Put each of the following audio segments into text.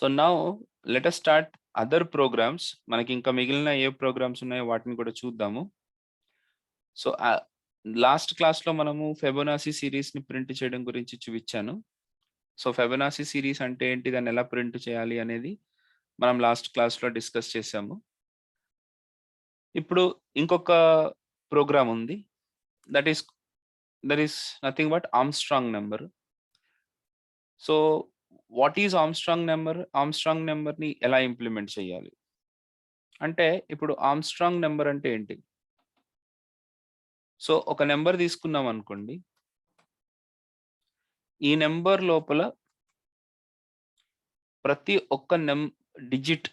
So now let us start other programs. మనకి ఇంకా మిగిలిన ఏ ప్రోగ్రామ్స్ ఉన్నాయో వాటిని కూడా చూద్దాము. సో లాస్ట్ క్లాస్‌లో మనము ఫిబొనాసి సీరీస్‌ని ప్రింట్ చేయడం గురించి చూపించాను. సో ఫిబొనాసి సీరీస్ అంటే ఏంటి? దాన్ని ఎలా ప్రింట్ చేయాలి అనేది మనం లాస్ట్ క్లాస్‌లో డిస్కస్ చేసాము. ఇప్పుడు ఇంకొక ప్రోగ్రామ్ ఉంది. That is nothing but Armstrong number. So what is Armstrong number? Armstrong నంబర్‌ని ఎలా ఇంప్లిమెంట్ చేయాలి? అంటే ఇప్పుడు ఆర్మ్‌స్ట్రాంగ్ నంబర్ అంటే ఏంటి? సో ఒక నంబర్ తీసుకున్నాం అనుకోండి. ఈ నంబర్ లోపల ప్రతి ఒక్క డిజిట్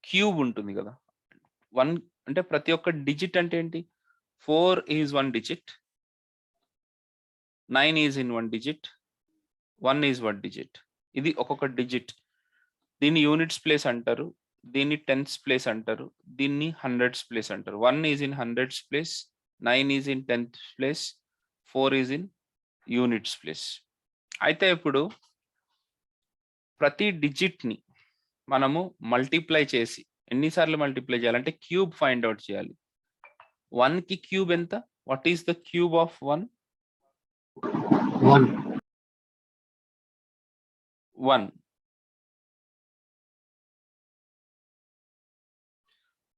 క్యూబ్ ఉంటుంది కదా! 1 అంటే ప్రతి ఒక్క డిజిట్ అంటే ఏంటి? 4 is 1 digit. 9 is in 1 digit. 1 is 1 digit. ఇది ఒక్కొక్క డిజిట్. దీన్ని యూనిట్స్ ప్లేస్ అంటారు. దీన్ని టెన్స్ ప్లేస్ అంటారు. దీన్ని హండ్రెడ్స్ ప్లేస్ అంటారు. 1 is in hundreds place. 9 is in tenth place. 4 is in units place. అయితే ఇప్పుడు ప్రతి డిజిట్‌ని మనము మల్టిప్లై చేసి ఎన్ని సార్లు మల్టిప్లై చేయాలంటే క్యూబ్ ఫైండ్ ఔట్ చేయాలి. 1కి క్యూబ్ ఎంత? What is the cube of 1? 1. 1.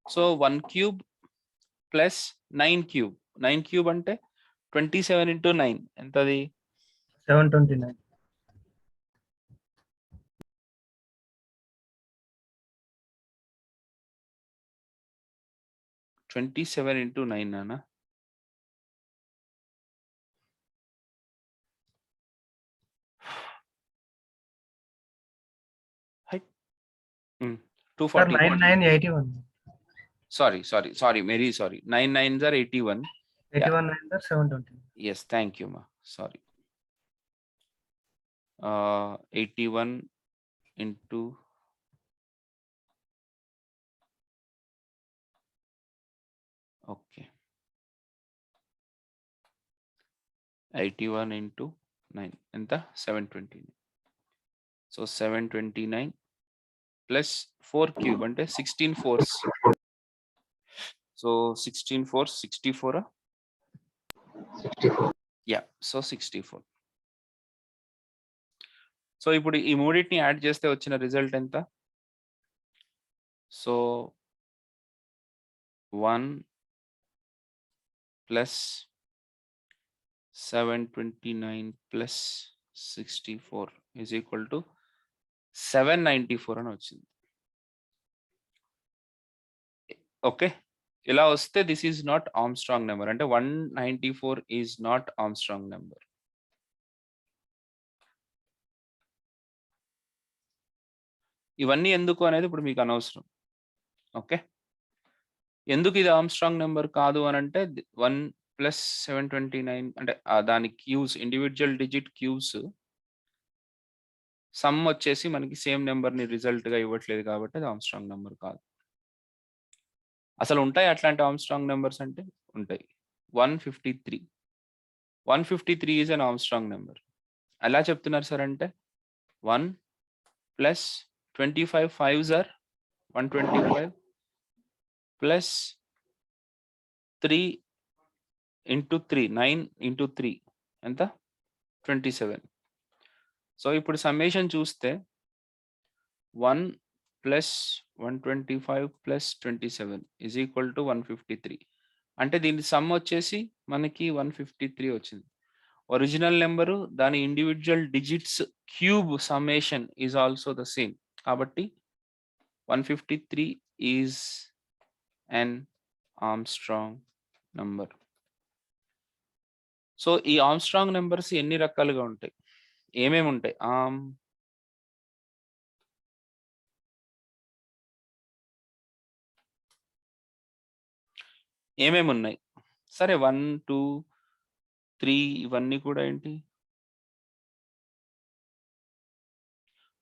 So 1 cube plus 9 cube. 9 cube అంటే 27 ఇంటూ 9 ఎంతది? 729. 27 ఇంటూ 9 నాన్న. High. Sir, 241. 9981. Sorry. Very sorry. 9 9s are 81. 81 9 are 720. Yes, thank you, ma. Sorry. 81 into okay. 81 into 9 ఎంత? 729. So 729 plus 4 cube అంటే 16 4s. So 16 4s 64. 64. Yeah, so 64. So ఇప్పుడు ఈ మూడింటిని add చేస్తే వచ్చిన result ఎంత? So 1 plus 729 plus 64 is equal to 794 అని వచ్చింది. ఓకే, ఇలా వస్తే this is not Armstrong number. అంటే 194 ఈజ్ నాట్ ఆర్మ్‌స్ట్రాంగ్ నెంబర్. ఇవన్నీ ఎందుకు అనేది ఇప్పుడు మీకు అనవసరం. ఓకే, ఎందుకు ఇది ఆర్మ్‌స్ట్రాంగ్ నెంబర్ కాదు అని అంటే 1 ప్లస్ 729 అంటే దాని cubes, individual digit cubes some వచ్చేసి మనకి సేమ్ నెంబర్‌ని రిజల్ట్‌గా ఇవ్వట్లేదు కాబట్టి అది ఆర్మ్‌స్ట్రాంగ్ నెంబర్ కాదు. అసలు ఉంటాయి అట్లాంటి ఆర్మ్‌స్ట్రాంగ్ నెంబర్స్ అంటే ఉంటాయి. 153. 153 ఈజ్ అన్ ఆర్మ్‌స్ట్రాంగ్ నెంబర్. ఎలా చెప్తున్నారు సార్ అంటే 1 plus 25 5s are 125 plus 3 into 3 9 into 3 ఎంత? 27. సో ఇప్పుడు సమ్మేషన్ చూస్తే 1 plus 125 plus 27 is equal to 153. అంటే దీని సమ్ వచ్చేసి మనకి 153 వచ్చింది. ఒరిజినల్ నెంబరు దాని individual digits cube summation is also the same. కాబట్టి 153 is an Armstrong number. So ఈ ఆర్మ్‌స్ట్రాంగ్ నంబర్స్ ఎన్ని రకాలుగా ఉంటాయి? ఏమేమి ఉంటాయి? ఏమేమి ఉన్నాయి? సరే 1 2 3 ఇవన్నీ కూడా ఏంటి?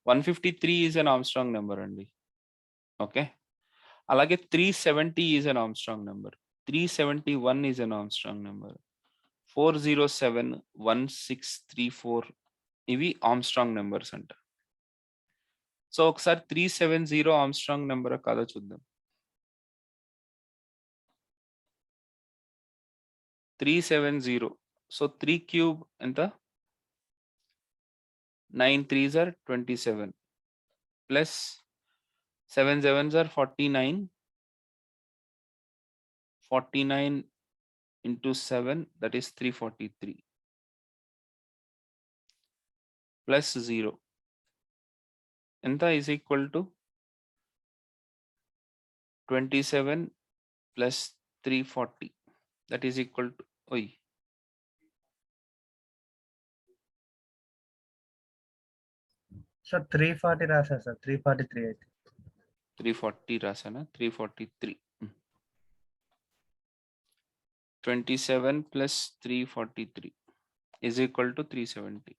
153 ఈజ్ అన్ ఆర్మ్‌స్ట్రాంగ్ నంబర్ అండి. ఓకే, అలాగే 370 is an Armstrong number. 371 is an Armstrong number. 407 1634 ఇవి ఆర్మ్‌స్ట్రాంగ్ నంబర్స్ అంట. సో ఒకసారి 370 ఆర్మ్స్ట్రాంగ్ నెంబర్ కాదో చూద్దాం. 370. సో 3 క్యూబ్ ఎంత? 9 3s are 27 plus 7 7s are 49. 49 into 7, that is 343 plus 0 enta is equal to 27 plus 340, that is equal to sir 340 రాశారు sir, 343 అయితే 340 రాసానా? 343. 27 plus 343 is equal to 370.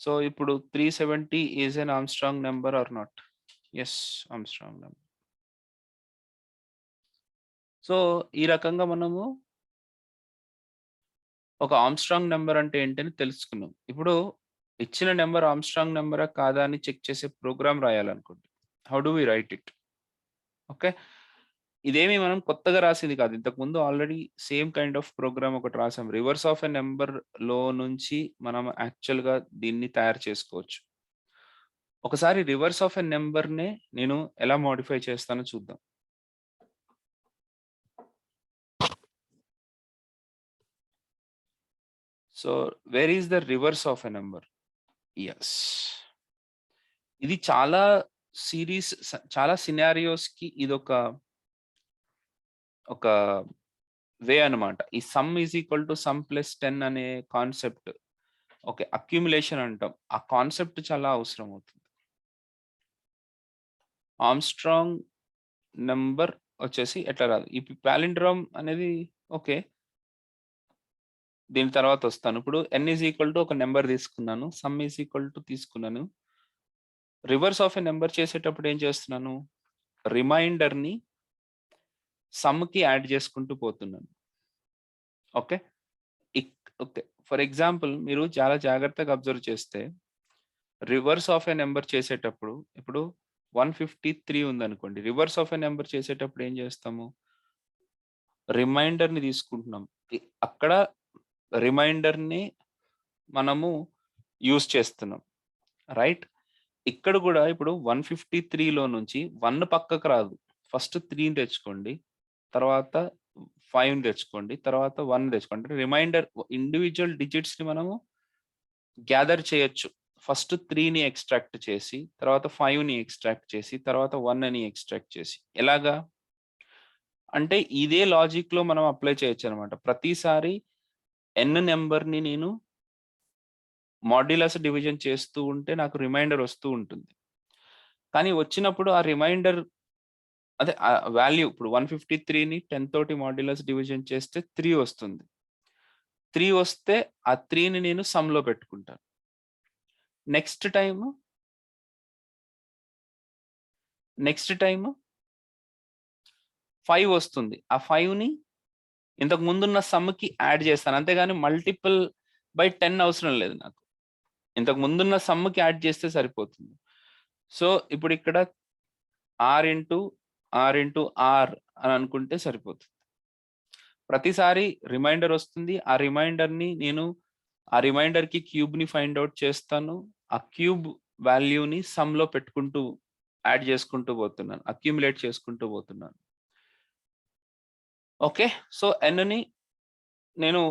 So ఇప్పుడు 370 is an Armstrong number or not? Yes, Armstrong number. So ఈ రకంగా మనము ఒక Armstrong number అంటే ఏంటని తెలుసుకున్నాం. ఇప్పుడు ఇచ్చిన నెంబర్ ఆర్మ్స్ట్రాంగ్ నెంబరా కాదా అని చెక్ చేసే ప్రోగ్రామ్ రాయాలనుకోండి. How do we write it? Okay, ఇదేమి మనం కొత్తగా రాసింది కాదు. ఇంతకుముందు already same kind of program ఒకటి రాసాం. రివర్స్ ఆఫ్ ఎ నెంబర్ లో నుంచి మనం యాక్చువల్గా దీన్ని తయారు చేసుకోవచ్చు. ఒకసారి రివర్స్ ఆఫ్ ఎ నెంబర్నే నేను ఎలా మోడిఫై చేస్తానో చూద్దాం. So where is the reverse of a number? Yes, ఇది చాలా చాలా సినారియోస్ కి ఇది ఒక వే అనమాట. ఈ some is equal to sum plus 10 అనే కాన్సెప్ట్, ఓకే, అక్యుములేషన్ అంటాం. ఆ కాన్సెప్ట్ చాలా అవసరం అవుతుంది. ఆర్మ్స్ట్రాంగ్ నెంబర్ వచ్చేసి ఎట్లా రాదు. ఈ పాలిండ్రోమ్ అనేది ఓకే, దీని తర్వాత వస్తాను. ఇప్పుడు n ఈజ్ ఈక్వల్ టు ఒక నెంబర్ తీసుకున్నాను, సమ్ ఈజ్ ఈక్వల్ టు తీసుకున్నాను. రివర్స్ ఆఫ్ ఎ నెంబర్ చేసేటప్పుడు ఏం చేస్తున్నాను? రిమైండర్ని సమ్కి యాడ్ చేసుకుంటూ పోతున్నాను. ఓకే ఓకే, ఫర్ ఎగ్జాంపుల్ మీరు చాలా జాగ్రత్తగా అబ్జర్వ్ చేస్తే రివర్స్ ఆఫ్ ఎ నెంబర్ చేసేటప్పుడు ఇప్పుడు 153 ఉందనుకోండి. రివర్స్ ఆఫ్ ఎ నెంబర్ చేసేటప్పుడు ఏం చేస్తాము? రిమైండర్ని తీసుకుంటున్నాం. అక్కడ రిమైండర్ని మనము యూజ్ చేస్తున్నాం, రైట్? ఇక్కడ కూడా ఇప్పుడు 153లో నుంచి 1 పక్కకు రాదు. ఫస్ట్ 3 తెచ్చుకోండి, తర్వాత 5 తెచ్చుకోండి, తర్వాత 1 తెచ్చుకోండి. రిమైండర్ ఇండివిజువల్ డిజిట్స్ ని మనము గ్యాదర్ చేయొచ్చు. ఫస్ట్ 3ని ఎక్స్ట్రాక్ట్ చేసి, తర్వాత 5ని ఎక్స్ట్రాక్ట్ చేసి, తర్వాత 1ని ఎక్స్ట్రాక్ట్ చేసి. ఎలాగా అంటే ఇదే లాజిక్ లో మనం అప్లై చేయొచ్చు అనమాట. ప్రతిసారి n నెంబర్ని నేను మాడ్యులస్ డివిజన్ చేస్తూ ఉంటే నాకు రిమైండర్ వస్తూ ఉంటుంది. కానీ వచ్చినప్పుడు ఆ రిమైండర్ అదే వాల్యూ ఇప్పుడు 153ని 10 తోటి మాడ్యులస్ డివిజన్ చేస్తే 3 వస్తుంది. 3 వస్తే ఆ 3ని నేను సమ్ లో పెట్టుకుంటాను. నెక్స్ట్ టైం 5 వస్తుంది. ఆ 5ని ఇంతకు ముందున్న సమ్కి యాడ్ చేస్తాను, అంతేగాని మల్టిపుల్ బై 10 అవసరం లేదు నాకు. ఇంతకు ముందున్న సమ్కి యాడ్ చేస్తే సరిపోతుంది. సో ఇప్పుడు ఇక్కడ r ఇంటూ r అని అనుకుంటే సరిపోతుంది. ప్రతిసారి రిమైండర్ వస్తుంది. ఆ రిమైండర్ని నేను ఆ రిమైండర్కి క్యూబ్ని ఫైండ్ అవుట్ చేస్తాను. ఆ క్యూబ్ వాల్యూని సమ్లో పెట్టుకుంటూ యాడ్ చేసుకుంటూ పోతున్నాను, అక్యుములేట్ చేసుకుంటూ పోతున్నాను. ఓకే, సో ఎన్ని నేను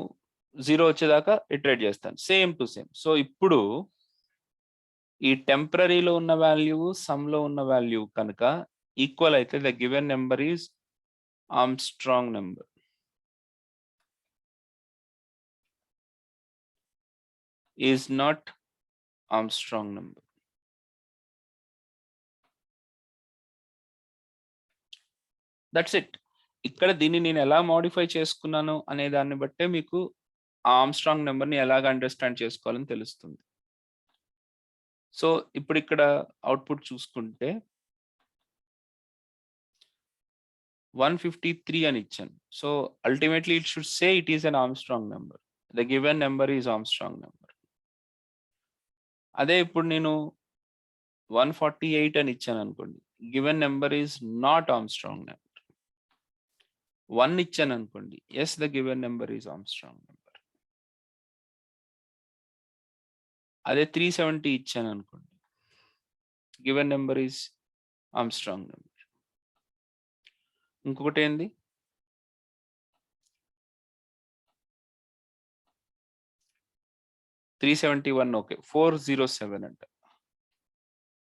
0 వచ్చేదాకా ఇటరేట్ చేస్తాను, సేమ్ టు సేమ్. సో ఇప్పుడు ఈ టెంపరీలో ఉన్న వాల్యూ సమ్లో ఉన్న వాల్యూ కనుక ఈక్వల్ అయితే the given number is Armstrong number. Is not Armstrong number. That's it. ఇక్కడ దీన్ని నేను ఎలా మోడిఫై చేసుకున్నాను అనే దాన్ని బట్టే మీకు ఆర్మ్స్ట్రాంగ్ నెంబర్ని ఎలాగ అండర్స్టాండ్ చేసుకోవాలని తెలుస్తుంది. సో ఇప్పుడు ఇక్కడ అవుట్పుట్ చూసుకుంటే 153 అని ఇచ్చాను. So ultimately it should say it is an Armstrong number. The given number is Armstrong number. అదే ఇప్పుడు నేను 148 అని ఇచ్చాను అనుకోండి, given number is not Armstrong number. 1 ఇచ్చాను అనుకోండి, yes the given number is Armstrong number. అదే 370 ఇచ్చాను అనుకోండి, given number is Armstrong number. ఇంకొకటి ఏంది, 371 ఓకే, 407 అంట,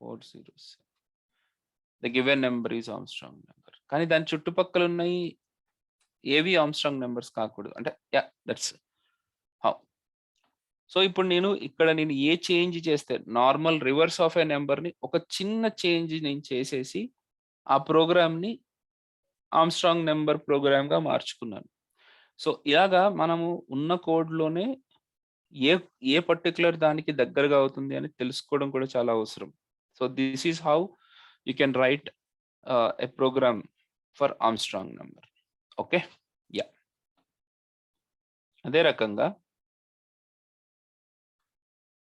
407 the given number is Armstrong number. కానీ దాని చుట్టుపక్కల ఉన్నాయి ఏవి ఆర్మ్స్ట్రాంగ్ నెంబర్స్ కాకూడదు అంటే, యా దట్స్ హౌ. సో ఇప్పుడు నేను ఇక్కడ ఏ చేంజ్ చేస్తే, నార్మల్ రివర్స్ ఆఫ్ ఏ నెంబర్ని ఒక చిన్న చేంజ్ నేను చేసేసి ఆ ప్రోగ్రామ్ని ఆర్మ్స్ట్రాంగ్ నెంబర్ ప్రోగ్రామ్గా మార్చుకున్నాను. సో ఇలాగా మనము ఉన్న కోడ్లోనే ఏ ఏ పర్టికులర్ దానికి దగ్గరగా అవుతుంది అని తెలుసుకోవడం కూడా చాలా అవసరం. So this is how you can write a program for Armstrong number. Okay, ya. అదే రకంగా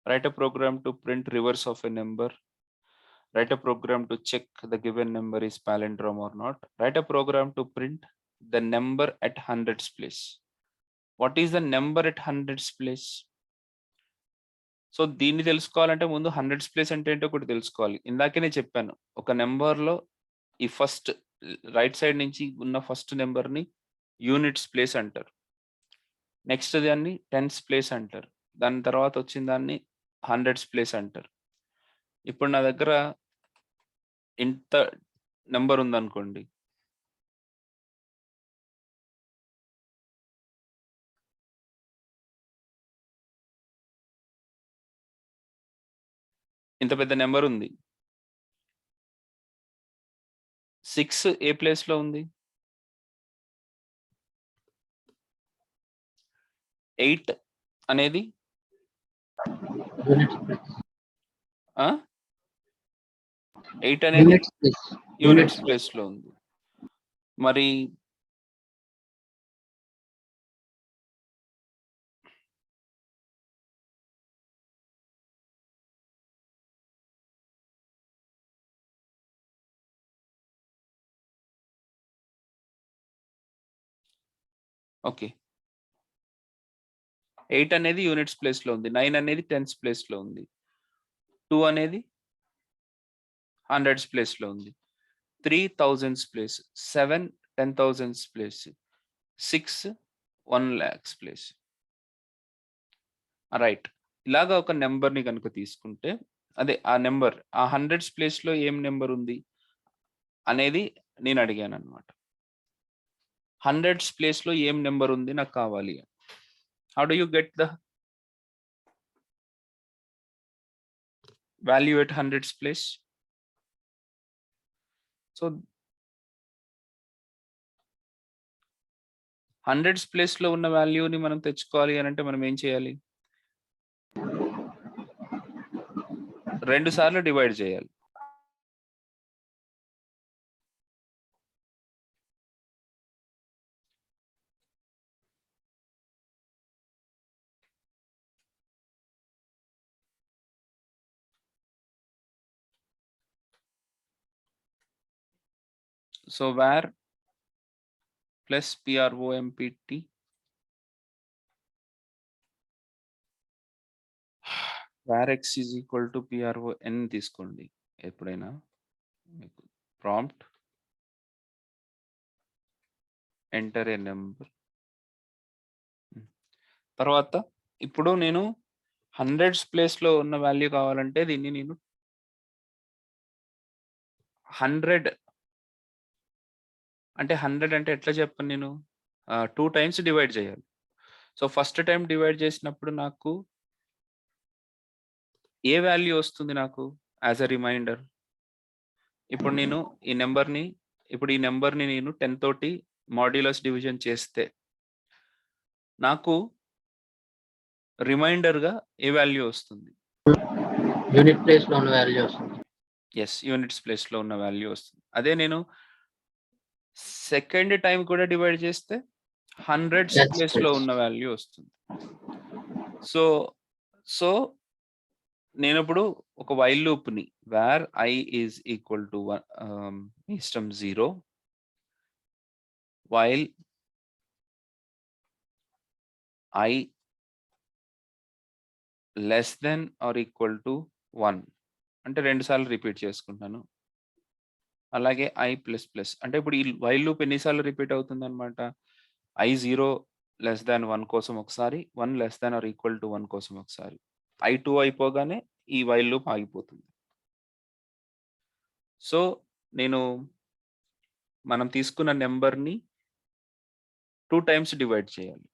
write a program to print reverse of a number, write a program to check the given number is palindrome or not, write a program to print the number at hundreds place. What is the number at hundreds place? So దీన్ని తెలుసుకోవాలంటే ముందు hundreds place అంటే ఏంటో కూడా తెలుసుకోవాలి. ఇందాకనే చెప్పాను, ఒక నెంబర్లో ఈ ఫస్ట్ రైట్ సైడ్ నుంచి ఉన్న ఫస్ట్ నెంబర్ని యూనిట్స్ ప్లేస్ అంటారు, నెక్స్ట్ దాన్ని టెన్స్ ప్లేస్ అంటారు, దాని తర్వాత వచ్చిన దాన్ని హండ్రెడ్స్ ప్లేస్ అంటారు. ఇప్పుడు నా దగ్గర ఇంత నెంబర్ ఉందనుకోండి, ఇంత పెద్ద నెంబర్ ఉంది, 6 ఏ ప్లేస్ లో ఉంది, 8 అనేది 8 అనేది యూనిట్స్ ప్లేస్ లో ఉంది. మరి ఓకే, 8 అనేది యూనిట్స్ ప్లేస్ లో ఉంది, 9 అనేది టెన్స్ ప్లేస్ లో ఉంది, 2 అనేది హండ్రెడ్స్ ప్లేస్ లో ఉంది, 3 thousands place, 7 10,000s place, 6 1 lakhs place. Right, ఇలాగా ఒక నెంబర్ని కనుక తీసుకుంటే, అదే ఆ నెంబర్ ఆ హండ్రెడ్స్ ప్లేస్ లో ఏం నెంబర్ ఉంది అనేది నేను అడిగాను అనమాట. హండ్రెడ్స్ ప్లేస్ లో ఏం నెంబర్ ఉంది నాకు కావాలి. How do you get the value at hundreds place? So hundreds place లో ఉన్న వాల్యూని మనం తెచ్చుకోవాలి అని అంటే మనం ఏం చేయాలి? 2 సార్లు డివైడ్ చేయాలి. So var plus prompt var x is equal to pron తీసుకోండి ఎప్పుడైనా మీకు ప్రాంప్ట్ ఎంటర్ ఏ నెంబర్. తర్వాత ఇప్పుడు నేను హండ్రెడ్స్ ప్లేస్ లో ఉన్న వాల్యూ కావాలంటే దీన్ని నేను 100 అంటే ఎట్లా చెప్పను నేను, 2 times డివైడ్ చేయాలి. సో ఫస్ట్ టైం డివైడ్ చేసినప్పుడు నాకు ఏ వాల్యూ వస్తుంది నాకు యాజ్ అ రిమైండర్? ఇప్పుడు నేను ఈ నెంబర్ని నేను 10 తోటి మాడ్యులస్ డివిజన్ చేస్తే నాకు రిమైండర్ గా ఏ వాల్యూ వస్తుంది? యూనిట్ ప్లేస్ లో ఉన్న వాల్యూ వస్తుంది. ఎస్, యూనిట్స్ ప్లేస్ లో ఉన్న వాల్యూ వస్తుంది. అదే నేను సెకండ్ టైం కూడా డివైడ్ చేస్తే హండ్రెడ్స్ ప్లేస్ లో ఉన్న వాల్యూ వస్తుంది. సో నేను ఇప్పుడు ఒక వైల్ లూప్ ని where I is equal to ఇష్టం 0 while I less then or equal to 1 అంటే 2 సార్లు రిపీట్ చేసుకుంటాను. అలాగే I ప్లస్ ప్లస్ అంటే ఇప్పుడు ఈ వైల్ లూప్ ఎన్నిసార్లు రిపీట్ అవుతుంది అనమాట. I 0 లెస్ దాన్ 1 కోసం ఒకసారి, 1 less than or equal to 1 కోసం ఒకసారి. I 2 అయిపోగానే ఈ వైల్ లూప్ ఆగిపోతుంది. సో నేను మనం తీసుకున్న నెంబర్‌ని 2 టైమ్స్ డివైడ్ చేయాలి.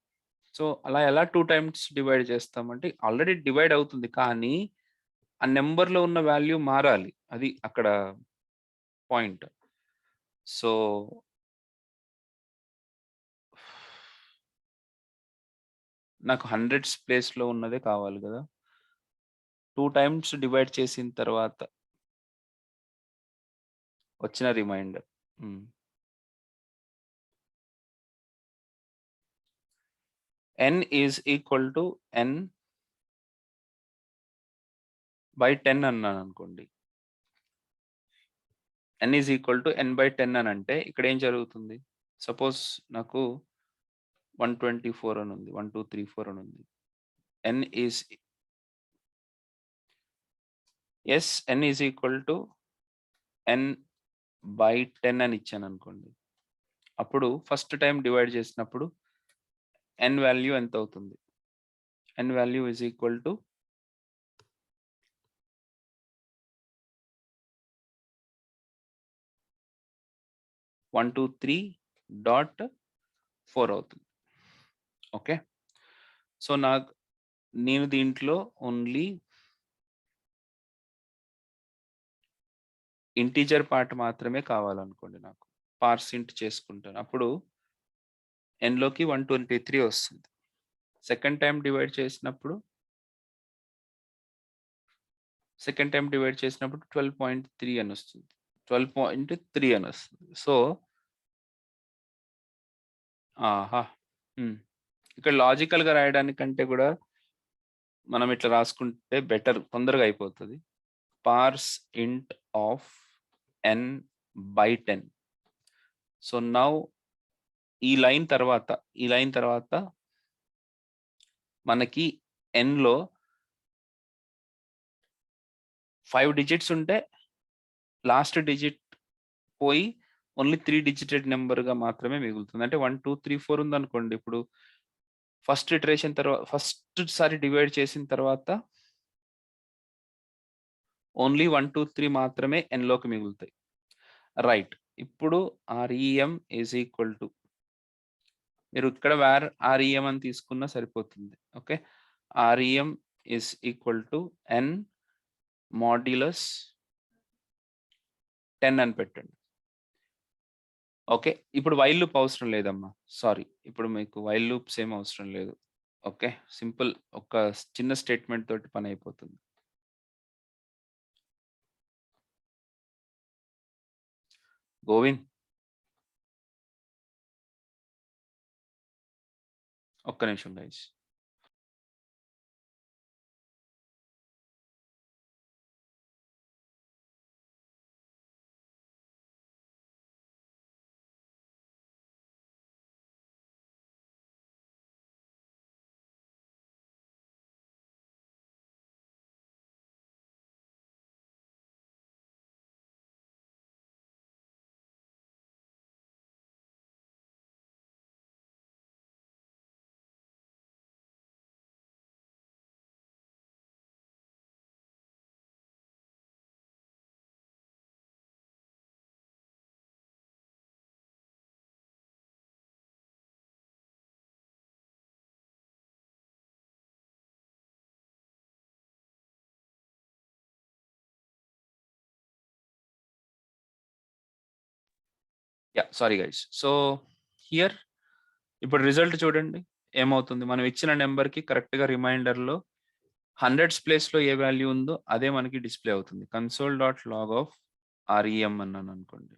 సో అలా ఎలా 2 టైమ్స్ డివైడ్ చేస్తామంటే ఆల్రెడీ డివైడ్ అవుతుంది. కానీ ఆ నెంబర్‌లో ఉన్న వాల్యూ మారాలి. అది అక్కడ పాయింట్. సో నాకు హండ్రెడ్స్ ప్లేస్‌లో ఉన్నదే కావాలి గదా! 2 టైమ్స్ డివైడ్ చేసిన తర్వాత వచ్చిన remainder. n is equal to n by 10 అన్నాననుకోండి. n is equal to n by 10 అని అంటే ఇక్కడ ఏం జరుగుతుంది? సపోజ్ నాకు 124 అని ఉంది. 1, 2, 3, 4 అని ఉంది. n is n is equal to n by 10 అని ఇచ్చాననుకోండి. అప్పుడు ఫస్ట్ టైమ్ డివైడ్ చేసినప్పుడు n వాల్యూ ఎంత అవుతుంది? n value is equal to 123.4 అవుతుంది. ఓకే. సో నేను దీంట్లో ఓన్లీ ఇంటీజర్ పార్ట్ మాత్రమే కావాలనుకోండి నాకు. పార్సింట్ చేసుకుంటాను. అప్పుడు n లోకి 123 వస్తుంది. సెకండ్ టైమ్ డివైడ్ చేసినప్పుడు 12.3 అని వస్తుంది. 12.3 అని వస్తుంది. సో ఇక్కడ లాజికల్‌గా రాయడానికంటే కూడా మనం ఇట్లా రాసుకుంటే బెటర్, తొందరగా అయిపోతది. Parse int of n by 10. So now ఈ లైన్ తర్వాత మనకి n లో 5 డిజిట్స్ ఉంటే లాస్ట్ డిజిట్ పోయి ఓన్లీ 3 డిజిటెడ్ నెంబర్‌గా మాత్రమే మిగులుతుంది. అంటే 1, 2, 3, 4 ఉందనుకోండి. ఇప్పుడు ఫస్ట్ ఇటరేషన్ ఫస్ట్ సారి డివైడ్ చేసిన తర్వాత ఓన్లీ 1, 2, 3 మాత్రమే n లోకి మిగులుతాయి. రైట్. ఇప్పుడు REM ఈజ్ ఈక్వల్ టు మీరు ఇక్కడ వేర్ REM అని తీసుకున్నా సరిపోతుంది. Okay. REM is equal to n modulus 10 అని పెట్టండి. ఓకే. ఇప్పుడు వైల్ లూప్ అవసరం లేదమ్మా. సారీ. ఇప్పుడు మీకు వైల్ లూప్స్ ఏం అవసరం లేదు. ఓకే. సింపుల్ ఒక చిన్న స్టేట్మెంట్ తోటి పని అయిపోతుంది. గోవింద్. ఒక్క నిమిషం guys. Sorry guys. So here ఇప్పుడు రిజల్ట్ చూడండి ఏమవుతుంది. మనం ఇచ్చిన నెంబర్‌కి కరెక్ట్‌గా రిమైండర్‌లో హండ్రెడ్స్ ప్లేస్‌లో ఏ వాల్యూ ఉందో అదే మనకి డిస్‌ప్లే అవుతుంది. console.log of REM అన్నాననుకోండి.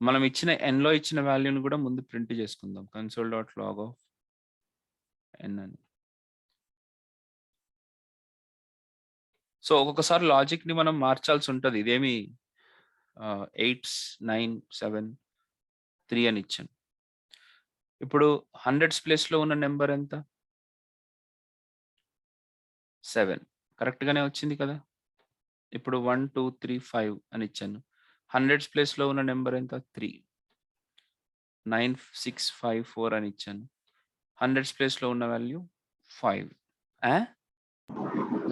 మనం ఇచ్చిన nలో ఇచ్చిన వాల్యూని కూడా ముందు ప్రింట్ చేసుకుందాం. console.log ఆఫ్ n అని. సో ఒక్కొక్కసారి లాజిక్‌ని మనం మార్చాల్సి ఉంటది. ఇదేమి 8, 9, 7, 3 అని ఇచ్చాను. ఇప్పుడు హండ్రెడ్స్ ప్లేస్‌లో ఉన్న నంబర్ ఎంత? 7 కరెక్ట్ గానే వచ్చింది కదా! ఇప్పుడు 1, 2, 3, 5 అని ఇచ్చాను. హండ్రెడ్స్ ప్లేస్‌లో ఉన్న నంబర్ ఎంత? 3. 9, 6, 5, 4 అని ఇచ్చాను. హండ్రెడ్స్ ప్లేస్‌లో ఉన్న వాల్యూ 5. ఆ?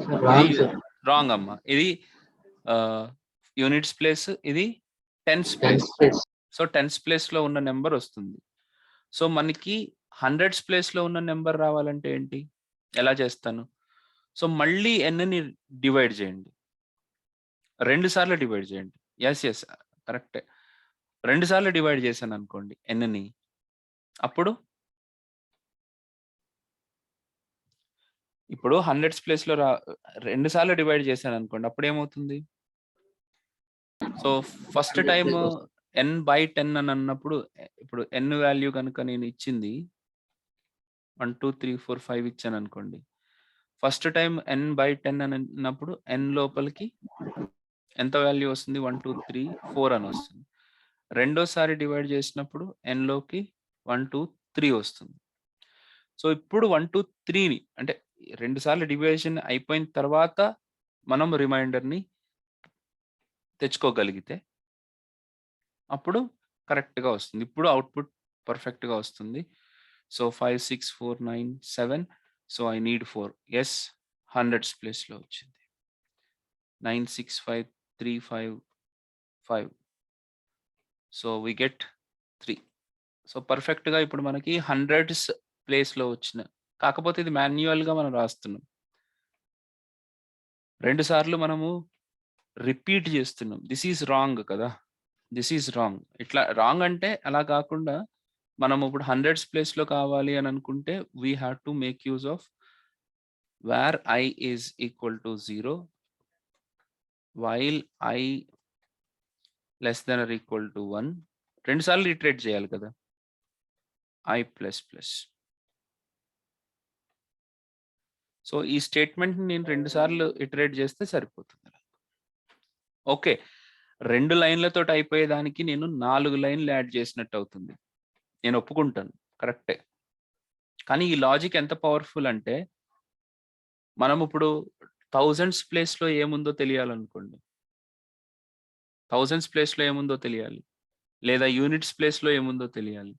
Sir wrong sir. రాంగ్ అమ్మా. ఇది యూనిట్స్ ప్లేస్, ఇది tens place. Tens place. So tens ప్లేస్‌లో ఉన్న నంబర్ వస్తుంది. సో మనకి హండ్రెడ్స్ ప్లేస్‌లో ఉన్న నంబర్ రావాలంటే ఏంటి? ఎలా చేస్తాను? సో మళ్ళీ nని డివైడ్ చేయండి. 2 సార్లు డివైడ్ చేయండి. యెస్. కరెక్టే. 2 సార్లు డివైడ్ చేశాననుకోండి nని. అప్పుడు ఇప్పుడు హండ్రెడ్స్ ప్లేస్‌లో 2 సార్లు డివైడ్ చేశాననుకోండి. అప్పుడేమవుతుంది? సో ఫస్ట్ 100 టైమ్ ప్లేస్ వస్తుంది. n/10 అని అన్నప్పుడు ఇప్పుడు n వాల్యూ గనుక నేను ఇచ్చింది 1, 2, 3, 4, 5 ఇచ్చాననుకోండి. ఫస్ట్ టైమ్ n/10 అని అన్నప్పుడు n లోపలికి ఎంత వాల్యూ వస్తుంది? 1, 2, 3, 4 అని వస్తుంది. రెండోసారి డివైడ్ చేసినప్పుడు n లోకి 1, 2, 3 వస్తుంది. సో ఇప్పుడు 1, 2, 3ని అంటే 2 సార్లు డివిజన్ అయిపోయిన తర్వాత మనం రిమైండర్‌ని తెచ్చుకోగలిగితే అప్పుడు కరెక్ట్‌గా వస్తుంది. ఇప్పుడు అవుట్‌పుట్ పర్ఫెక్ట్‌గా వస్తుంది. So 5, 6, 4, 9, 7 so I need 4. Yes, hundreds ప్లేస్‌లో వచ్చింది. 9, 6, 5, 3, 5, 5. So we get 3. సో పర్ఫెక్ట్‌గా ఇప్పుడు మనకి హండ్రెడ్స్ ప్లేస్‌లో వచ్చిన కాకపోతే ఇది మాన్యుయల్‌గా మనం రాస్తున్నాం. 2 సార్లు మనము రిపీట్ చేస్తున్నాం. దిస్ ఈజ్ రాంగ్ కదా! This is wrong. ఇట్లా రాంగ్ అంటే అలా కాకుండా మనం ఇప్పుడు హండ్రెడ్స్ ప్లేస్‌లో కావాలి అని అనుకుంటే we have to make use of where i is equal to 0 while i less than or equal to 1. 2 సార్లు ఇటరేట్ చేయాలి కదా! i plus plus. సో ఈ స్టేట్మెంట్‌ని నేను 2 సార్లు ఇటరేట్ చేస్తే సరిపోతుంది. ఓకే. 2 లైన్‌లతోటి అయిపోయేదానికి నేను 4 లైన్‌లు యాడ్ చేసినట్టు అవుతుంది. నేను ఒప్పుకుంటాను. కరెక్టే. కానీ ఈ లాజిక్ ఎంత పవర్‌ఫుల్ అంటే మనం ఇప్పుడు థౌసండ్స్ ప్లేస్‌లో ఏముందో తెలియాలనుకోండి. థౌసండ్స్ ప్లేస్‌లో ఏముందో తెలియాలి. లేదా యూనిట్స్ ప్లేస్‌లో ఏముందో తెలియాలి.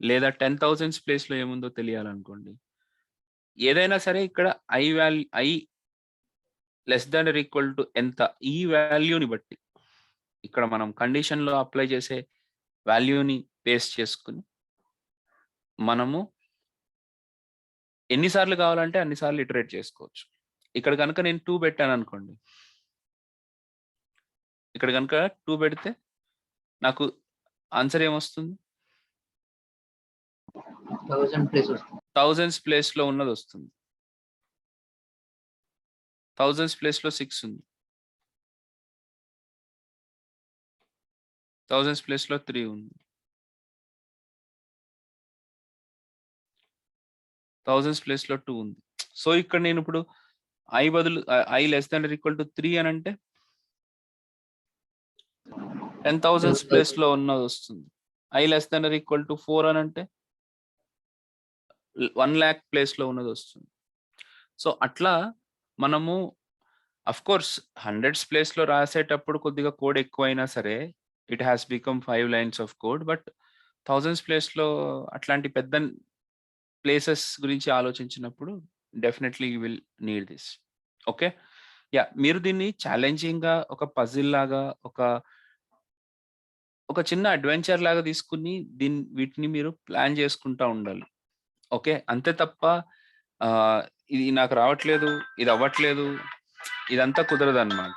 లేదా 10,000s ప్లేస్‌లో ఏముందో తెలియాలనుకోండి. ఏదైనా సరే ఇక్కడ i less than or equal to ఎంత? ఈ వాల్యూని బట్టి ఇక్కడ మనం కండిషన్‌లో అప్లై చేసే వాల్యూని పేస్ట్ చేసుకొని మనము ఎన్ని సార్లు కావాలంటే అన్ని సార్లు ఇటరేట్ చేసుకోవచ్చు. ఇక్కడ గనుక నేను 2 పెట్టాననుకోండి. ఇక్కడ గనుక 2 పెడితే నాకు ఆన్సర్ ఏమొస్తుంది? 1000 ప్లేస్ వస్తుంది. థౌసండ్స్ ప్లేస్‌లో ఉన్నదొస్తుంది. థౌసండ్స్ ప్లేస్‌లో 6 ఉంది. థౌసండ్స్ ప్లేస్‌లో 3 ఉంది. థౌసండ్స్ ప్లేస్‌లో 2 ఉంది. సో ఇక్కడ నేను ఇప్పుడు i బదులు i less than or equal to 3 అనంటే 10,000s ప్లేస్‌లో ఉన్నదొస్తుంది. i less than or equal to 4 అనంటే 1,00,000 ప్లేస్‌లో ఉన్నదొస్తుంది. సో అట్లా మనము ఆఫ్‌కోర్స్ హండ్రెడ్స్ ప్లేస్‌లో రాసేటప్పుడు కొద్దిగా కోడ్ ఎక్కువైనా సరే it has become 5 lines of code. But thousands ప్లేస్‌లో అట్లాంటి పెద్ద ప్లేసెస్ గురించి ఆలోచించినప్పుడు definitely you will need this. Okay. Yeah! మీరు దీన్ని ఛాలెంజింగ్‌గా ఒక పజిల్ లాగా ఒక చిన్న అడ్వెంచర్ లాగా తీసుకొని వీటిని మీరు ప్లాన్ చేసుకుంటా ఉండాలి. ఓకే. అంతే తప్ప ఇది నాకు రావట్లేదు, ఇది అవ్వట్లేదు, ఇదంతా కుదరదన్నమాట.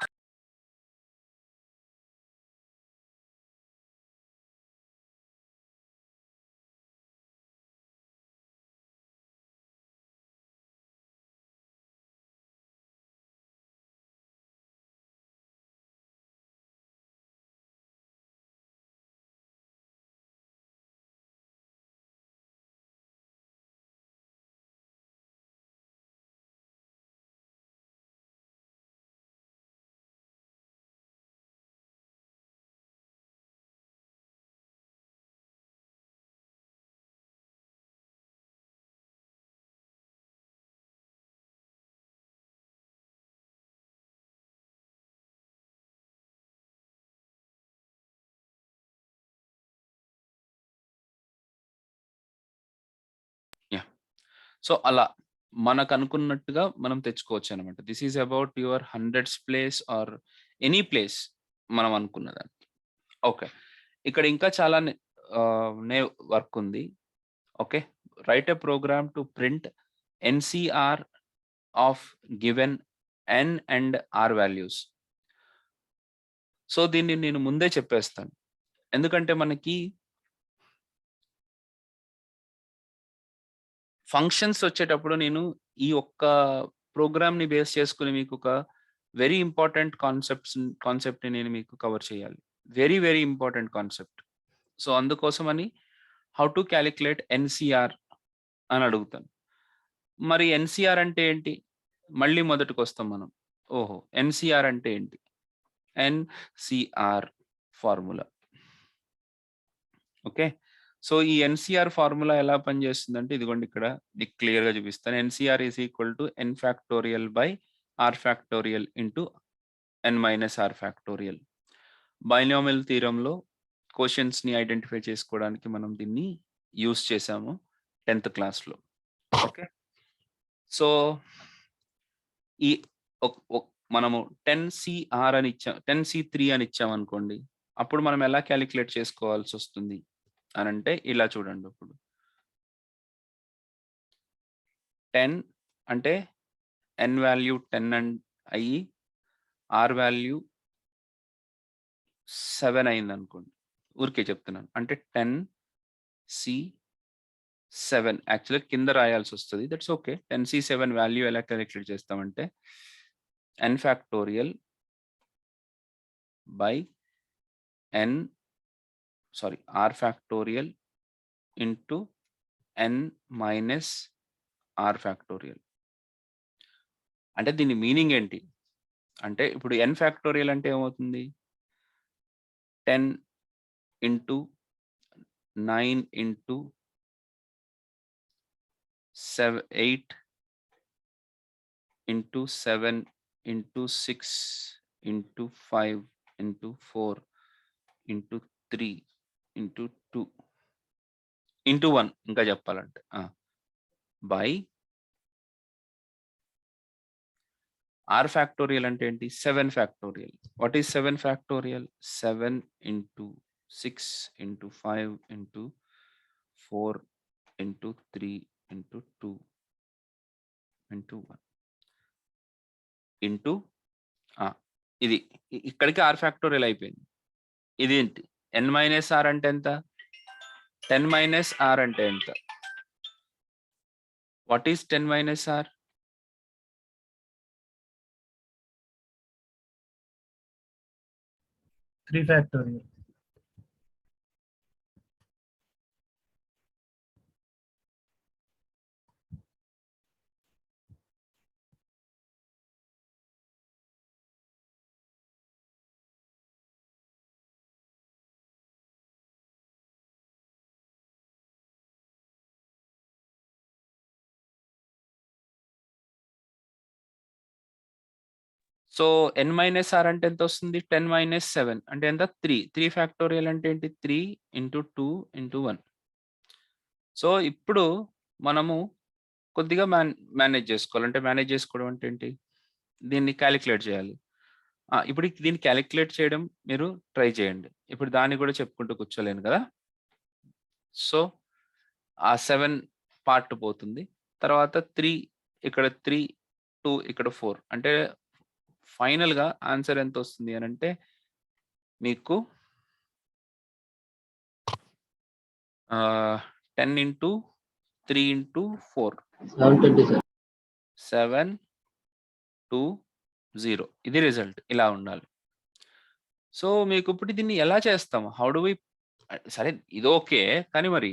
సో అలా మనకు అనుకున్నట్టుగా మనం తెచ్చుకోవచ్చు అనమాట. This is about your hundreds place or any place మనం అనుకున్నదానికి. ఓకే. ఇక్కడ ఇంకా చాలా వర్క్ ఉంది. Okay. Write a program to print NCR of given N and R values. So దీన్ని నేను ముందే చెప్పేస్తాను. ఎందుకంటే మనకి ఫంక్షన్స్ వచ్చేటప్పుడు నేను ఈ ఒక్క ప్రోగ్రామ్‌ని బేస్ చేసుకొని మీకు ఒక వెరీ ఇంపార్టెంట్ కాన్సెప్ట్‌ని నేను మీకు కవర్ చేయాలి. Very, very important concept. So అందుకోసమని హౌ టు కాలిక్యులేట్ ఎన్‌సిఆర్ అని అడుగుతాను. మరి ఎన్‌సిఆర్ అంటే ఏంటి? మళ్ళీ మొదటికొస్తాం మనం. ఓహో! ఎన్‌సిఆర్ అంటే ఏంటి? NCr formula. ఓకే. సో ఈ ఎన్‌సిఆర్ ఫార్ములా ఎలా పనిచేస్తుందంటే ఇదిగోండి ఇక్కడ మీకు క్లియర్‌గా చూపిస్తాను. NCr is equal to n factorial by r factorial into n minus r factorial. Binomial థీరంలో క్వోషన్స్‌ని ఐడెంటిఫై చేసుకోవడానికి మనం దీన్ని యూజ్ చేసాము 10th క్లాస్‌లో. ఓకే. సో ఈ మనము 10సిఆర్ అని ఇచ్చాం, 10సి3 అని ఇచ్చామనుకోండి. అప్పుడు మనం ఎలా కాలిక్యులేట్ చేసుకోవాల్సి వస్తుంది అనంటే ఇలా చూడండి. ఇప్పుడు 10 అంటే ఎన్ వాల్యూ 10 అయ్యి ఆర్ వాల్యూ 7 అయింది అనుకోండి. ఊరికే చెప్తున్నాను. అంటే 10C7 యాక్చువల్‌గా కింద రాయాల్సి వస్తుంది. That's okay. 10C7 వాల్యూ ఎలా కాలిక్యులేట్ చేస్తామంటే n factorial by r factorial into n minus r factorial. అంటే దీని మీనింగ్ ఏంటి అంటే ఇప్పుడు ఎన్ ఫ్యాక్టోరియల్ అంటే ఏమవుతుంది? 10 into 9 into 8 into 7 into 6 into 5 into 4 into 3 into 2 into 1 ఇంకా చెప్పాలంటే బై ఆర్ ఫ్యాక్టోరియల్ అంటే ఏంటి? 7 factorial. What is 7 factorial? 7 into 6 into 5 into 4 into 3 into 2 into 1 into ఇది ఇక్కడికి ఆర్ ఫ్యాక్టోరియల్ అయిపోయింది. ఇదేంటి? ఎన్ మైనస్ ఆర్ అంటే ఎంత? 10 మైనస్ ఆర్ అంటే ఎంత? What is 10 minus R? Three factorial. So N minus R అంటే ఎంత వస్తుంది? 10 మైనస్ 7 అంటే ఎంత? 3. 3 ఫ్యాక్టోరియల్ అంటే ఏంటి? 3 ఇంటూ 2 ఇంటూ 1. సో ఇప్పుడు మనము కొద్దిగా మేనేజ్ చేసుకోవాలి. అంటే మేనేజ్ చేసుకోవడం అంటే ఏంటి? దీన్ని కాలిక్యులేట్ చేయాలి. ఇప్పుడు దీన్ని కాలిక్యులేట్ చేయడం మీరు ట్రై చేయండి. ఇప్పుడు దాన్ని కూడా చెప్పుకుంటూ కూర్చోలేను కదా! సో ఆ 7 పార్ట్ పోతుంది. తర్వాత 3 ఇక్కడ 3, 2 ఇక్కడ 4 అంటే ఫైనల్‌గా ఆన్సర్ ఎంత వస్తుంది అనంటే మీకు 10 ఇంటూ 3 ఇంటూ 4 720 సార్. 720 ఇది రిజల్ట్. ఇలా ఉండాలి. సో మీకు ఇప్పుడు దీన్ని ఎలా చేస్తాము? హౌ డు వి సరే ఇది ఓకే. కానీ మరి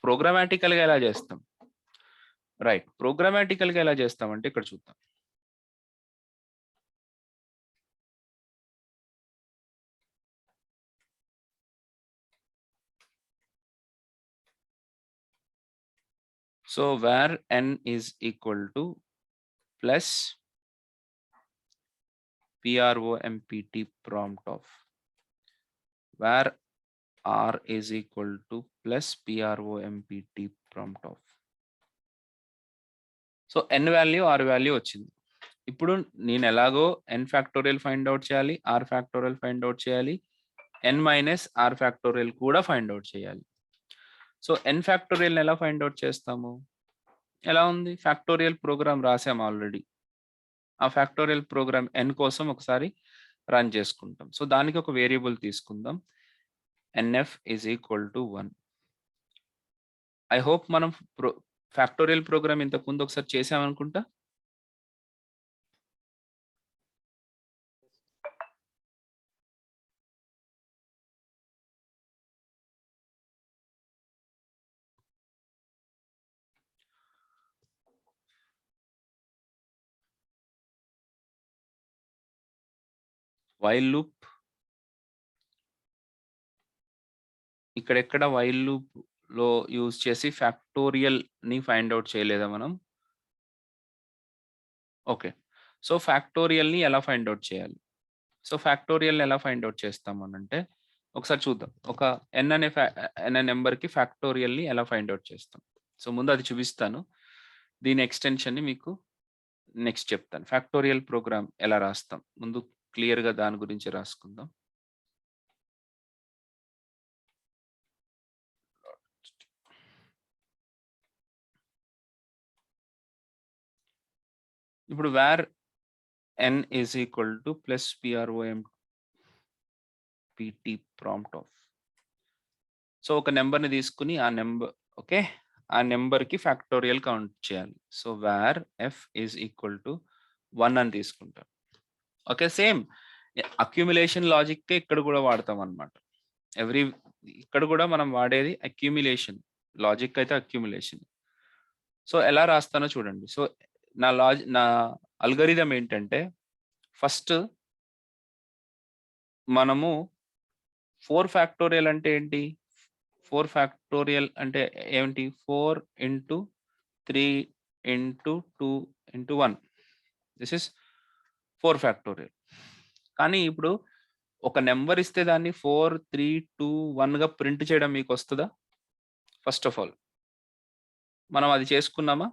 ప్రోగ్రామాటికల్‌గా ఎలా చేస్తాం? రైట్. ప్రోగ్రామాటికల్‌గా ఎలా చేస్తామంటే ఇక్కడ చూద్దాం. So where n is equal to plus PROMPT prompt of where R is equal to plus PROMPT prompt of. So n value r value వచ్చింది. ఇప్పుడు నేను ఎలాగో ఎన్ ఫ్యాక్టోరియల్ ఫైండ్ అవుట్ చేయాలి, ఆర్ ఫ్యాక్టోరియల్ ఫైండ్ అవుట్ చేయాలి, n minus r factorial కూడా find out చేయాలి. So n factorial ఎలా find out చేస్తాము? ఎలా ఉంది? ఫ్యాక్టోరియల్ ప్రోగ్రామ్ రాసాము ఆల్రెడీ. ఆ ఫ్యాక్టోరియల్ ప్రోగ్రామ్ ఎన్ కోసం ఒకసారి రన్ చేసుకుంటాం. సో దానికి ఒక వేరియబుల్ తీసుకుందాం, nf is equal to 1. I hope మనం ఫ్యాక్టోరియల్ ప్రోగ్రామ్ ఇంతకు ముందు ఒకసారి చేసామనుకుంటా. వైల్ లూప్, ఇక్కడెక్కడ వైల్ లూప్ లో యూజ్ చేసి ఫ్యాక్టోరియల్ ని ఫైండ్ అవుట్ చేయలేదా మనం? ఓకే. సో ఫ్యాక్టోరియల్ ని ఎలా ఫైండ్ అవుట్ చేయాలి? సో ఫ్యాక్టోరియల్ ఎలా ఫైండ్ అవుట్ చేస్తామనంటే ఒకసారి చూద్దాం. ఒక ఎన్ అనే నెంబర్ కి ఫ్యాక్టోరియల్ ని ఎలా ఫైండ్ అవుట్ చేస్తాం. సో ముందు అది చూపిస్తాను. దీని ఎక్స్టెన్షన్ ని మీకు నెక్స్ట్ చెప్తాను. ఫ్యాక్టోరియల్ ప్రోగ్రామ్ ఎలా రాస్తాం ముందు క్లియర్ గా దాని గురించి రాసుకుందాం. ఇప్పుడు where N is equal to plus PROMPT prompt of. So ఒక నెంబర్ ని తీసుకుని ఆ నెంబర్ ఓకే ఆ నెంబర్ కి ఫ్యాక్టోరియల్ కౌంట్ చేయాలి. So where F is equal to 1 అని తీసుకుంటాం. ఓకే, సేమ్ అక్యుములేషన్ లాజిక్ ఇక్కడ కూడా వాడతాం అన్నమాట. ఇక్కడ కూడా మనం వాడేది అక్యుములేషన్ లాజిక్, అయితే అక్యుములేషన్. సో ఎలా రాస్తానో చూడండి. సో నా అల్గరిథం ఏంటంటే ఫస్ట్ మనము 4 ఫ్యాక్టోరియల్ అంటే ఏంటి? 4 ఫ్యాక్టోరియల్ అంటే ఏమిటి? 4 into 3 into 2 into 1. This is 4 factorial. కానీ ఇప్పుడు ఒక నెంబర్ ఇస్తే దాన్ని 4, 3, 2, 1 గా ప్రింట్ చేయడం మీకు వస్తుందా? ఫస్ట్ ఆఫ్ ఆల్ మనం అది చేసుకున్నామా?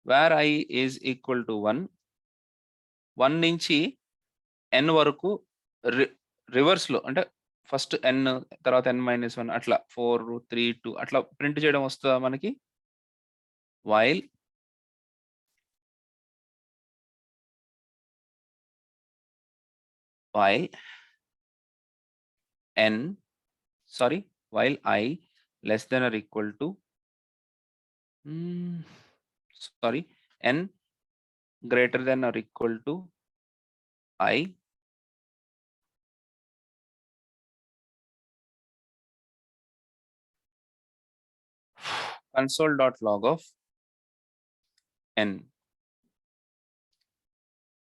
Where i is equal to 1 నుంచి n వరకు రివర్స్ లో అంటే ఫస్ట్ n తర్వాత n-1 అట్లా 4, 3, 2 అట్లా ప్రింట్ చేయడం వస్తుందా మనకి? While i less than or equal to n greater than or equal to I console.log of n.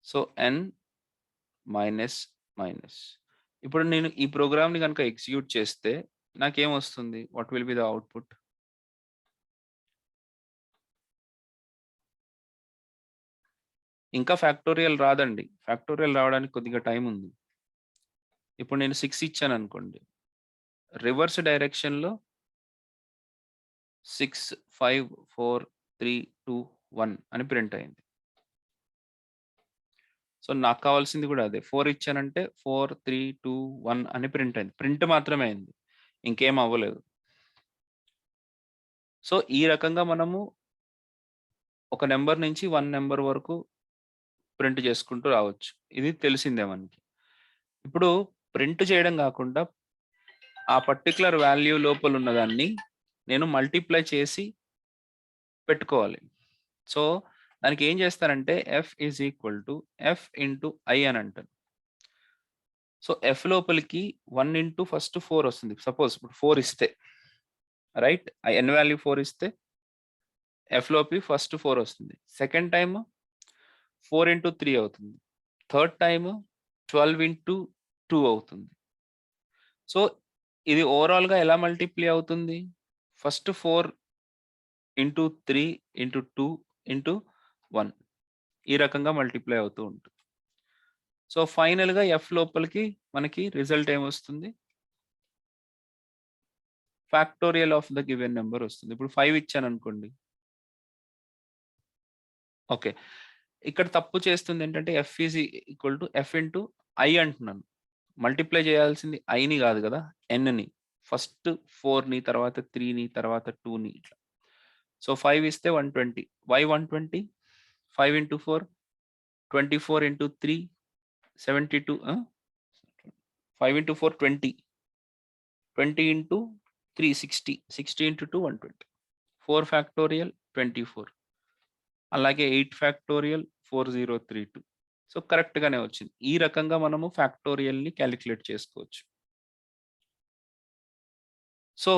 So n minus. ఇప్పుడు నేను ఈ ప్రోగ్రామ్ ని కనుక ఎగ్జిక్యూట్ చేస్తే నాకేమొస్తుంది? What will be the output? ఇంకా ఫ్యాక్టోరియల్ రాదండి. ఫ్యాక్టోరియల్ రావడానికి కొద్దిగా టైం ఉంది. ఇప్పుడు నేను 6 ఇచ్చాను అనుకోండి, రివర్స్ డైరెక్షన్ లో 6, 5, 4, 3, 2, 1 అని ప్రింట్ అయింది. సో నాకు కావాల్సింది కూడా అదే. 4 ఇచ్చానంటే 4, 3, 2, 1 అని ప్రింట్ అయింది. ప్రింట్ మాత్రమే అయింది, ఇంకేం అవ్వలేదు. సో ఈ రకంగా మనము ఒక నెంబర్ నుంచి 1 నెంబర్ వరకు ప్రింట్ చేసుకుంటూ రావచ్చు. ఇది తెలిసిందే మనకి. ఇప్పుడు ప్రింట్ చేయడం కాకుండా ఆ పర్టికులర్ వాల్యూ లోపల ఉన్నదాన్ని నేను మల్టిప్లై చేసి పెట్టుకోవాలి. సో దానికి ఏం చేస్తానంటే f is equal to F into I అని అంటాను. సో ఎఫ్ లోపలికి 1 ఇంటూ ఫస్ట్ 4 వస్తుంది. సపోజ్ ఇప్పుడు 4 ఇస్తే రైట్, ఎన్ వాల్యూ 4 ఇస్తే ఎఫ్ లోపలి ఫస్ట్ 4 వస్తుంది. సెకండ్ టైమ్ 4 ఇంటూ 3 అవుతుంది. థర్డ్ టైమ్ 12 ఇంటూ 2 అవుతుంది. సో ఇది ఓవరాల్ గా ఎలా మల్టిప్లై అవుతుంది? ఫస్ట్ 4 ఇంటూ 3 ఇంటూ 2 ఇంటూ 1 ఈ రకంగా మల్టిప్లై అవుతూ ఉంటుంది. సో ఫైనల్ గా ఎఫ్ లోపలికి మనకి రిజల్ట్ ఏమొస్తుంది? Factorial of the given number వస్తుంది. ఇప్పుడు 5 ఇచ్చాను అనుకోండి. ఓకే. ఇక్కడ తప్పు చేస్తుంది ఏంటంటే F is equal to F into I అంటున్నాను. మల్టిప్లై చేయాల్సింది ఐని కాదు కదా, ఎన్ని. ఫస్ట్ 4ని, తర్వాత 3ని, తర్వాత 2ని ఇట్లా. సో 5 ఇస్తే 120. Why 120? 5 into 4 24 into 3 72. 5 into 4 20. 20 into 3 60. 60 into 2 120. 4 factorial 24. అలాగే 8 ఫ్యాక్టోరియల్ 4032. సో కరెక్ట్ గానే వచ్చింది. ఈ రకంగా మనము ఫ్యాక్టోరియల్ ని క్యాలిక్యులేట్ చేసుకోవచ్చు. సో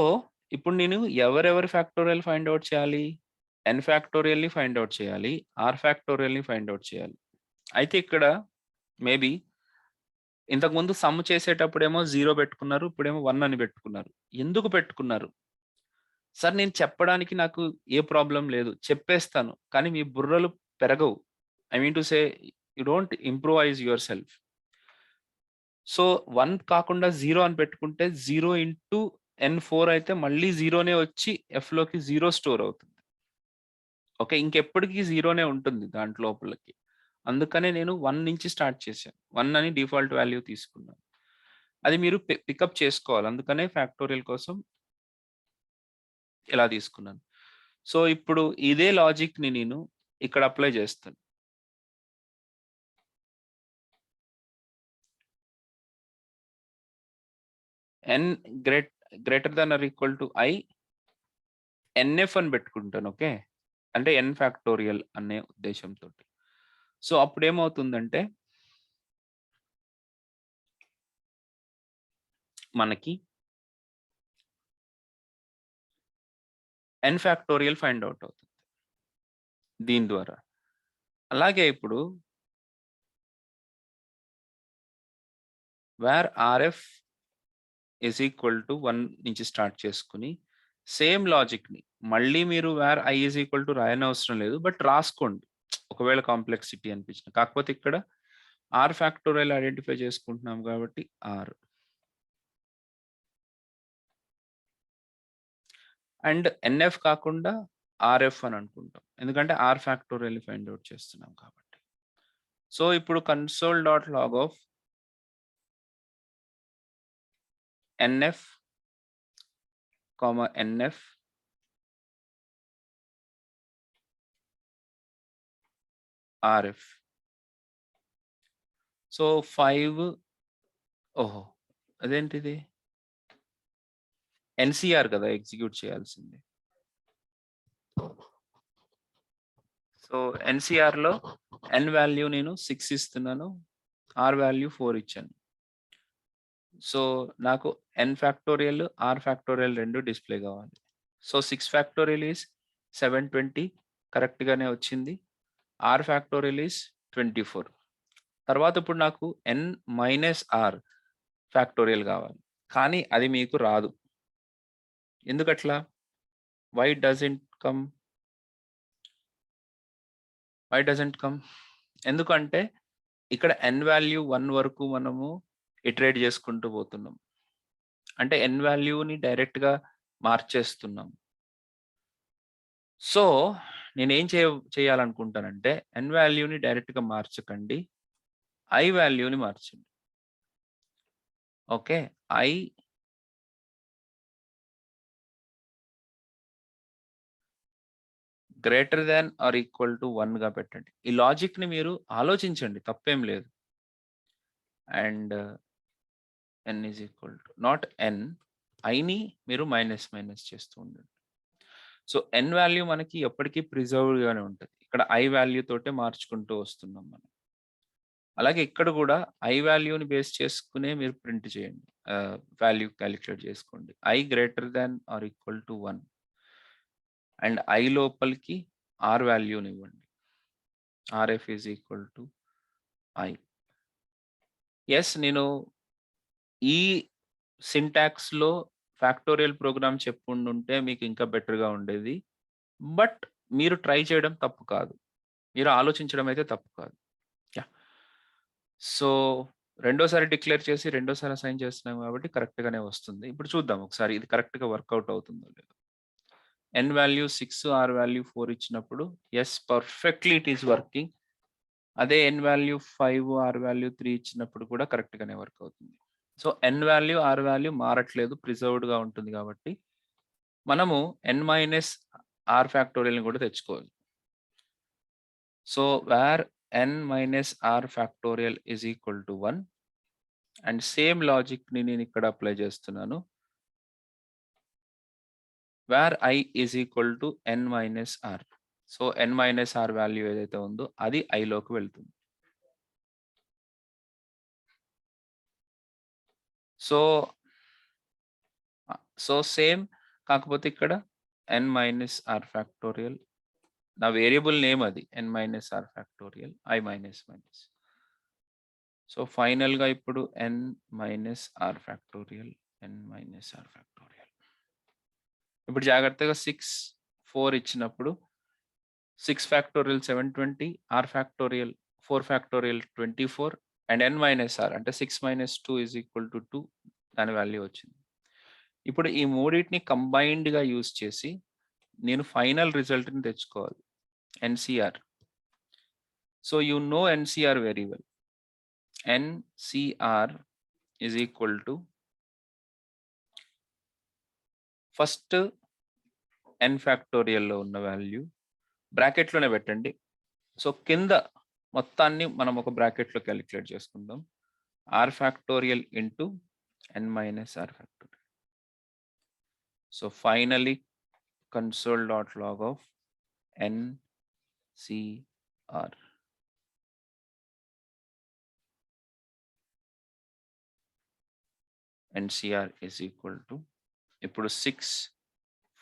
ఇప్పుడు నేను ఎవరెవరి ఫ్యాక్టోరియల్ ఫైండ్ అవుట్ చేయాలి? n ఫ్యాక్టోరియల్ ని ఫైండ్ అవుట్ చేయాలి, r ఫ్యాక్టోరియల్ ని ఫైండ్ అవుట్ చేయాలి. అయితే ఇక్కడ మేబీ ఇంతకుముందు సమ్ చేసేటప్పుడేమో 0 పెట్టుకున్నారు, ఇప్పుడేమో 1 అని పెట్టుకున్నారు. ఎందుకు పెట్టుకున్నారు? సార్ నేను చెప్పడానికి నాకు ఏ ప్రాబ్లం లేదు, చెప్పేస్తాను. కానీ మీ బుర్రలు పెరగవు. I mean to say you don't improvise your self. So 1 కాకుండా 0 అని పెట్టుకుంటే 0 ఇంటూ n4 అయితే మళ్ళీ 0నే వచ్చి ఎఫ్లోకి 0 స్టోర్ అవుతుంది. ఓకే, ఇంకెప్పటికీ 0నే ఉంటుంది దాంట్లో లోపలికి. అందుకనే నేను 1 నుంచి స్టార్ట్ చేశాను. 1 అని డిఫాల్ట్ వాల్యూ తీసుకున్నాను. అది మీరు పికప్ చేసుకోవాలి. అందుకనే ఫ్యాక్టోరియల్ కోసం ఇలా తీసుకున్నాను. సో ఇప్పుడు ఇదే లాజిక్ ని నేను ఇక్కడ అప్లై చేస్తాను. n greater than or equal to i nf అని పెట్టుకుంటాను. ఓకే, అంటే n ఫ్యాక్టోరియల్ అనే ఉద్దేశంతో. సో అప్పుడు ఏమవుతుందంటే మనకి n ఫ్యాక్టోరియల్ ఫైండ్ అవుట్ అవుతుంది దీని ద్వారా. అలాగే ఇప్పుడు wear rf is equal to 1 నుంచి స్టార్ట్ చేసుకుని సేమ్ లాజిక్ ని మళ్ళీ మీరు where i is equal to రాయనవసరం లేదు, బట్ రాసుకోండి ఒకవేళ కాంప్లెక్సిటీ అనిపించిన. కాకపోతే ఇక్కడ r ఫ్యాక్టోరియల్ ఐడెంటిఫై చేసుకుంటున్నాం కాబట్టి r అండ్ nf కాకుండా rf అని అనుకుంటాం, ఎందుకంటే r ఫ్యాక్టోరియల్ ఫైండ్ అవుట్ చేస్తున్నాం కాబట్టి. సో ఇప్పుడు console dot log of nf, nf rf. So 5 ఓహో అదేంటిది ఎన్సిఆర్ కదా ఎగ్జిక్యూట్ చేయాల్సింది. సో ఎన్సిఆర్ లో n వాల్యూ నేను 6 ఇస్తున్నాను, r వాల్యూ 4 ఇచ్చాను. సో నాకు n ఫ్యాక్టోరియల్ r ఫ్యాక్టోరియల్ రెండు డిస్ప్లే కావాలి. సో 6 ఫ్యాక్టోరియల్ ఈస్ 720 కరెక్ట్ గానే వచ్చింది. r factorial is 24. తర్వాత ఇప్పుడు నాకు n మైనస్ r ఫ్యాక్టోరియల్ కావాలి, కానీ అది మీకు రాదు. ఎందుకట్లా? Why doesn't come? ఎందుకంటే ఇక్కడ n వాల్యూ 1 వరకు మనము ఇటరేట్ చేసుకుంటూ పోతున్నాం, అంటే n వాల్యూని డైరెక్ట్ గా మార్చేస్తున్నాం. సో నేనేం చేయాలనుకుంటానంటే n వాల్యూని డైరెక్ట్ గా మార్చకండి, i వాల్యూని మార్చండి. Okay, i greater than or equal to 1 గా పెట్టండి. ఈ లాజిక్ ని మీరు ఆలోచించండి, తప్పేం లేదు. And n is equal to not n, ఐని మీరు మైనస్ చేస్తూ ఉండండి. సో n వాల్యూ మనకి ఎప్పటికీ ప్రిజర్వ్డ్ గానే ఉంటుంది. ఇక్కడ i వాల్యూ తోటే మార్చుకుంటూ వస్తున్నాం మనం. అలాగే ఇక్కడ కూడా i వాల్యూని బేస్ చేసుకునే మీరు ప్రింట్ చేయండి, వాల్యూ క్యాలిక్యులేట్ చేసుకోండి. i greater than or equal to 1 and i లోపలికి r వాల్యూని ఇవ్వండి. rf is equal to i. Yes, నేను ఈ సింటాక్స్ లో ఫ్యాక్టోరియల్ ప్రోగ్రామ్ చెప్పుండుంటే మీకు ఇంకా బెటర్ గా ఉండేది. బట్ మీరు ట్రై చేయడం తప్పు కాదు, మీరు ఆలోచించడం అయితే తప్పు కాదు. సో రెండోసారి డిక్లేర్ చేసి రెండోసారి అసైన్ చేస్తున్నాం కాబట్టి కరెక్ట్ గానే వస్తుంది. ఇప్పుడు చూద్దాం ఒకసారి ఇది కరెక్ట్ గా వర్కౌట్ అవుతుందో లేదో. n వాల్యూ 6, r వాల్యూ 4 ఇచ్చినప్పుడు yes perfectly it is working. అదే n వాల్యూ 5, r వాల్యూ 3 ఇచ్చినప్పుడు కూడా కరెక్ట్ గానే వర్క్ అవుతుంది. So n value, r value మారట్లేదు, ప్రిజర్వ్డ్ గా ఉంటుంది కాబట్టి మనము n మైనస్ r ఫ్యాక్టోరియల్ ని కూడా తెచ్చుకోవాలి. So where n minus r factorial is equal to 1 and same logic ని నేను ఇక్కడ అప్లై చేస్తున్నాను. Where i is equal to n minus r. So n minus r value ఏదైతే ఉందో అది i లోకి వెళ్తుంది. సో సేమ్, కాకపోతే ఇక్కడ n మైనస్ r ఫ్యాక్టోరియల్, నా వేరియబుల్ నేమ్ అది n minus r factorial, i minus minus. So final గా ఇప్పుడు n minus r factorial, n minus r factorial. ఇప్పుడు జాగ్రత్తగా 6, 4 ఇచ్చినప్పుడు 6 factorial 720, r factorial 4 factorial 24 and n minus r అంటే 6 minus 2 is equal to 2 దాని value వచ్చింది. ఇప్పుడు ఈ మూడింటిని కంబైన్డ్ గా యూజ్ చేసి నేను ఫైనల్ రిజల్ట్ ని తెచ్చుకోవాలి, NCR. So you know NCR very well. NCR is equal to first n factorial లో ఉన్న వాల్యూ బ్రాకెట్ లోనే పెట్టండి. సో కింద మొత్తాన్ని మనం ఒక బ్రాకెట్ లో క్యాలిక్యులేట్ చేసుకుందాం. r factorial into n minus r factorial. So finally console.log of NCR. NCR is equal to, ఇప్పుడు 6,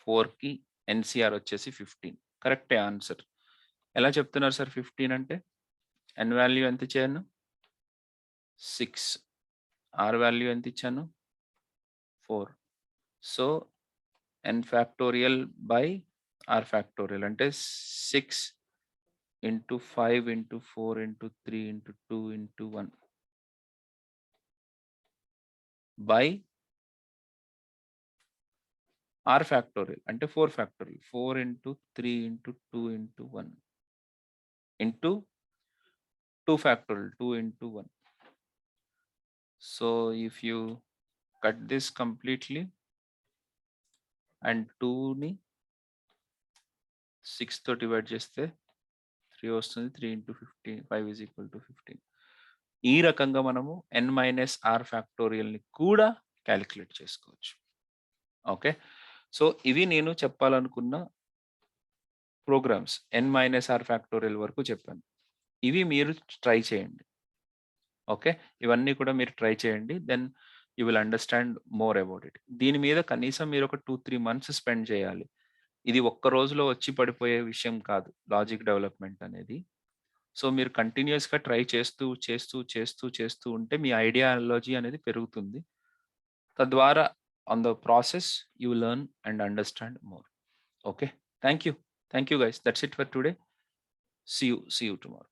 4 కి NCR వచ్చేసి 15. కరెక్టే ఆన్సర్. ఎలా చెప్తున్నారు సార్ 15 అంటే? n వాల్యూ ఎంత ఇచ్చాను? 6. r వాల్యూ ఎంత ఇచ్చాను? 4. So n factorial by r factorial అంటే 6 into 5 into 4 into 3 into 2 into 1 by r factorial అంటే 4 factorial 4 into 3 into 2 into 1 into 2 factorial 2 into 1. So if you cut this completely and 2ని 6తో divide చేస్తే 3 వస్తుంది. 3 into 15, 5 is equal to 15. ఈ రకంగా మనము n minus r ఫ్యాక్టోరియల్ని కూడా calculate చేసుకోవచ్చు. Okay, so ఇవి నేను చెప్పాలనుకున్న programs. n minus r factorial వరకు చెప్పాను. ఇవి మీరు ట్రై చేయండి. ఓకే, ఇవన్నీ కూడా మీరు ట్రై చేయండి. Then you will understand more about it. దీని మీద కనీసం మీరు ఒక 2-3 months స్పెండ్ చేయాలి. ఇది ఒక్క రోజులో వచ్చి పడిపోయే విషయం కాదు లాజిక్ డెవలప్మెంట్ అనేది. సో మీరు కంటిన్యూస్గా ట్రై చేస్తూ చేస్తూ చేస్తూ చేస్తూ ఉంటే మీ ఐడియాలజీ అనేది పెరుగుతుంది. తద్వారా on the process you learn and understand more. Okay, thank you guys. That's it for today. See you tomorrow.